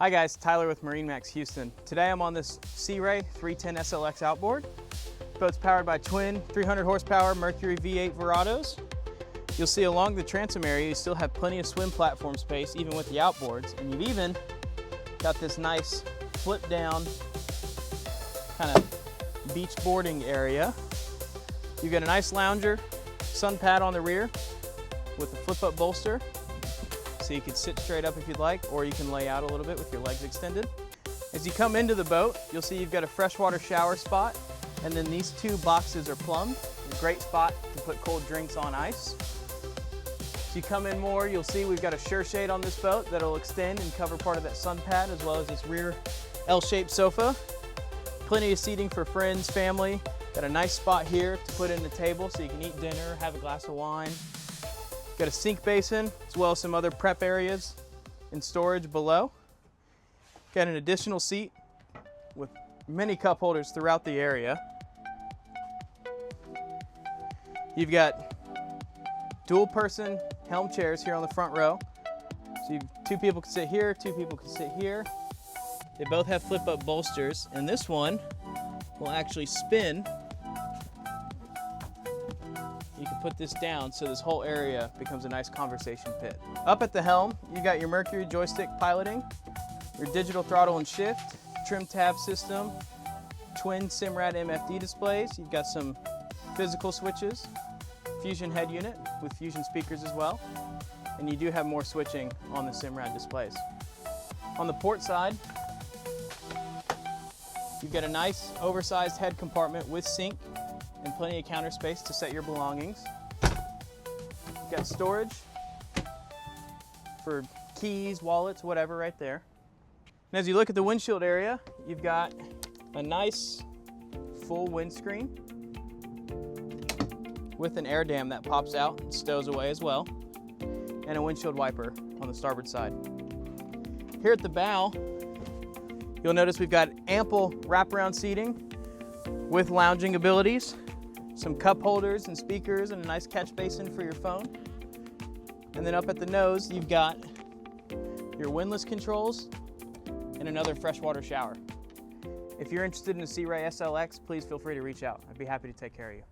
Hi guys, Tyler with MarineMax Houston. Today I'm on this Sea Ray 310 SLX outboard. Boat's powered by twin 300 horsepower Mercury V8 Verados. You'll see along the transom area you still have plenty of swim platform space even with the outboards, and you've even got this nice flip down kind of beach boarding area. You've got a nice lounger, sun pad on the rear with a flip up bolster. So you can sit straight up if you'd like, or you can lay out a little bit with your legs extended. As you come into the boat, you'll see you've got a freshwater shower spot, and then these two boxes are plumbed. A great spot to put cold drinks on ice. As you come in more, you'll see we've got a sure shade on this boat that'll extend and cover part of that sun pad, as well as this rear L-shaped sofa. Plenty of seating for friends, family. Got a nice spot here to put in the table so you can eat dinner, have a glass of wine. Got a sink basin, as well as some other prep areas and storage below. Got an additional seat with many cup holders throughout the area. You've got dual person helm chairs here on the front row. So two people can sit here, two people can sit here. They both have flip up bolsters, and this one will actually spin. You can put this down so this whole area becomes a nice conversation pit. Up at the helm, you got your Mercury joystick piloting, your digital throttle and shift, trim tab system, twin Simrad MFD displays. You've got some physical switches, Fusion head unit with Fusion speakers as well, and you do have more switching on the Simrad displays. On the port side, you've got a nice oversized head compartment with sink and plenty of counter space to set your belongings. You've got storage for keys, wallets, whatever right there. And as you look at the windshield area, you've got a nice full windscreen with an air dam that pops out and stows away as well, and a windshield wiper on the starboard side. Here at the bow, you'll notice we've got ample wraparound seating with lounging abilities, some cup holders and speakers, and a nice catch basin for your phone. And then up at the nose, you've got your windlass controls and another freshwater shower. If you're interested in a Sea Ray SLX, please feel free to reach out. I'd be happy to take care of you.